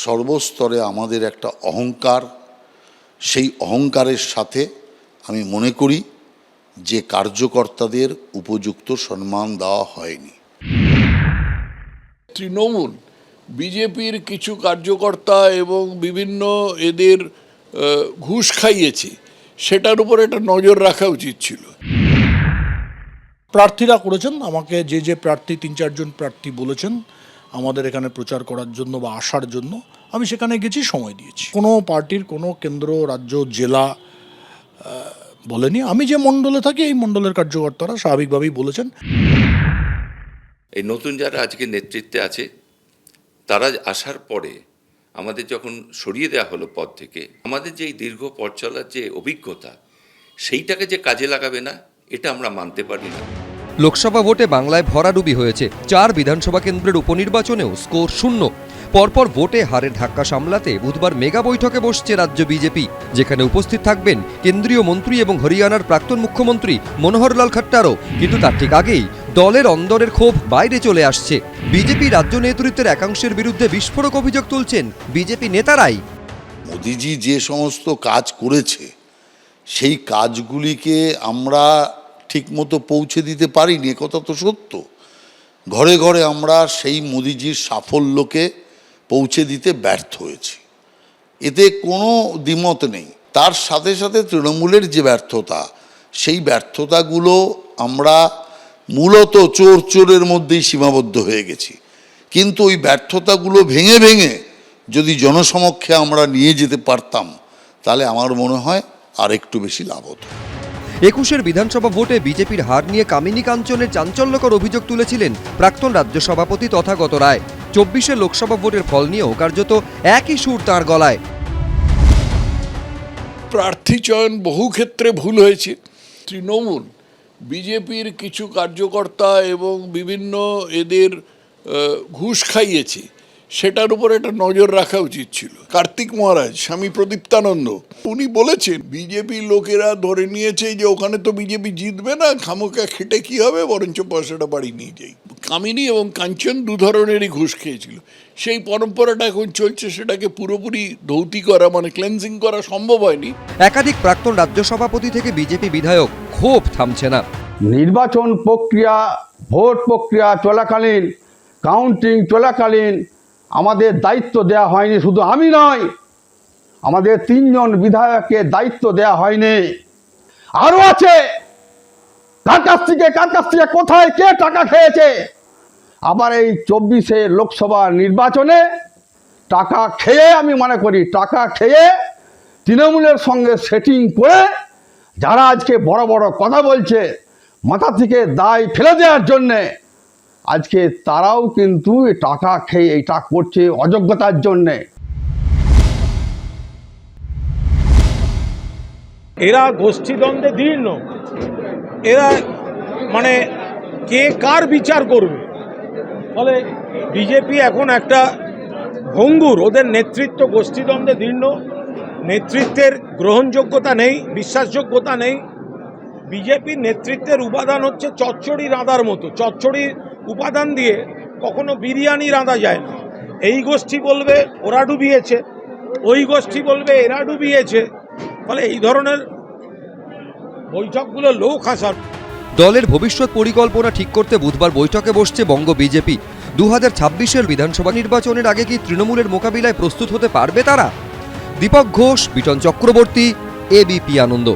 সর্বস্তরে আমাদের একটা অহংকার, সেই অহংকারের সাথে আমি মনে করি যে কার্যকর্তাদের উপযুক্ত সম্মান দেওয়া হয়নি। তৃণমূল বিজেপির কিছু কার্যকর্তা এবং বিভিন্ন এদের ঘুষ খাইয়েছে, সেটার উপর একটা নজর রাখা উচিত ছিল। প্রার্থীরা করেছেন, আমাকে যে প্রার্থী ৩-৪ জন প্রার্থী বলেছেন আমাদের এখানে প্রচার করার জন্য বা আসার জন্য, আমি সেখানে গেছি, সময় দিয়েছি। কোনো পার্টির কোনো কেন্দ্র, রাজ্য, জেলা বলেনি। আমি যে মণ্ডলে থাকি এই মণ্ডলের কার্যকর্তারা স্বাভাবিকভাবেই বলেছেন। এই নতুন যারা আজকে নেতৃত্বে আছে তারা আসার পরে আমাদের যখন সরিয়ে দেওয়া হলো পদ থেকে, আমাদের যে দীর্ঘ পথ চলার যে অভিজ্ঞতা সেইটাকে যে কাজে লাগাবে না, এটা আমরা মানতে পারি না। লোকসভা ভোটে বাংলায় ভরাডুবি হয়েছে। 4 বিধানসভা কেন্দ্রের উপনির্বাচনেও স্কোর 0। পরপর ভোটে হারের ধাক্কা সামলাতে বুধবার মেগা বৈঠকে বসছে রাজ্য বিজেপি, যেখানে উপস্থিত থাকবেন কেন্দ্রীয় মন্ত্রী এবং হরিয়ানার প্রাক্তন মুখ্যমন্ত্রী মনোহরলাল খট্টারও। কিন্তু তার ঠিক আগেই দলের অন্দরের ক্ষোভ বাইরে চলে আসছে। বিজেপি রাজ্য নেতৃত্বের একাংশের বিরুদ্ধে বিস্ফোরক অভিযোগ তুলছেন বিজেপি নেতারাই। মোদিজি যে সমস্ত কাজ করেছে সেই কাজগুলিকে আমরা ঠিকমতো পৌঁছে দিতে পারিনি, একথা তো সত্য। ঘরে ঘরে আমরা সেই মোদিজির সাফল্যকে পৌঁছে দিতে ব্যর্থ হয়েছি, এতে কোনো দ্বিমত নেই। তার সাথে সাথে তৃণমূলের যে ব্যর্থতা, সেই ব্যর্থতাগুলো আমরা মূলত চোরের মধ্যেই সীমাবদ্ধ হয়ে গেছি। কিন্তু ওই ব্যর্থতাগুলো ভেঙে ভেঙে যদি জনসমক্ষে আমরা নিয়ে যেতে পারতাম, তাহলে আমার মনে হয় আর একটু বেশি লাভ হতো। 21 বিধানসভা ভোটে বিজেপির হার নিয়ে কামিনী কাঞ্চনের চাঞ্চল্যকর অভিযোগ তুলেছিলেন প্রাক্তন রাজ্য সভাপতি তথাগত রায়। 24 লোকসভা ভোটের ফল নিয়েও কার্যত একই সুর তাঁর গলায়। প্রার্থী চয়ন বহু ক্ষেত্রে ভুল হয়েছে। তৃণমূল বিজেপির কিছু কার্যকর্তা এবং বিভিন্ন এদের ঘুষ খাইয়েছে, সেটার উপর একটা নজর রাখা উচিত ছিল। কার্তিক মহারাজ, স্বামী প্রদীপ্তানন্দ, উনি বলেছেন বিজেপি লোকেরা ধরে নিয়েছে যে ওখানে তো বিজেপি জিতবে না, খামোকা খেটে কি হবে, বরঞ্চ পয়সাটা বাড়ি নিয়ে যাই। কামিনী এবং কাঞ্চন 2 ধরনেরই ঘুষ খেয়েছিল। সেই পরম্পরাটা এখন চলছে, সেটাকে পুরোপুরি ধৌতি করা মানে ক্লেন্সিং করা সম্ভব হয়নি। একাধিক প্রাক্তন রাজ্য সভাপতি থেকে বিজেপি বিধায়ক, ক্ষোভ থামছে না। নির্বাচন প্রক্রিয়া, ভোট প্রক্রিয়া চলাকালীন, কাউন্টিং চলাকালীন আমাদের দায়িত্ব দেওয়া হয়নি। শুধু আমি নয়, আমাদের 3 জন বিধায়ককে দায়িত্ব দেওয়া হয়নি। আরও আছে, কার কাছ থেকে কোথায় কে টাকা খেয়েছে। আবার এই 24 লোকসভা নির্বাচনে টাকা খেয়ে, আমি মনে করি টাকা খেয়ে তৃণমূলের সঙ্গে সেটিং করে যারা আজকে বড় বড় কথা বলছে মাথা থেকে দায় ফেলে দেওয়ার জন্যে, আজকে তারাও কিন্তু টাকা খেয়ে এটা করছে অযোগ্যতার জন্যে। এরা গোষ্ঠীদ্বন্দ্বে দীর্ণ, এরা মানে কে কার বিচার করবে। ফলে বিজেপি এখন একটা ভঙ্গুর, ওদের নেতৃত্ব গোষ্ঠীদ্বন্দ্বে দীর্ণ, নেতৃত্বের গ্রহণযোগ্যতা নেই, বিশ্বাসযোগ্যতা নেই। বিজেপির নেতৃত্বের উপাদান হচ্ছে চচ্চড়ি রাঁধার মতো। চচ্চড়ির উপাদান দিয়ে কখনো বিরিয়ানি রাঁধা যায় না। এই গোষ্ঠী বলবে ওরা ডুবিয়েছে, ওই গোষ্ঠী বলবে এরা ডুবিয়েছে। ফলে এই ধরনের বৈঠকগুলো লোক হাসার। দলের ভবিষ্যৎ পরিকল্পনা ঠিক করতে বুধবার বৈঠকে বসছে বঙ্গ বিজেপি। 2026 বিধানসভা নির্বাচনের আগে কি তৃণমূলের মোকাবিলায় প্রস্তুত হতে পারবে তারা? দীপক ঘোষ, বিটন চক্রবর্তী, এবিপি আনন্দ।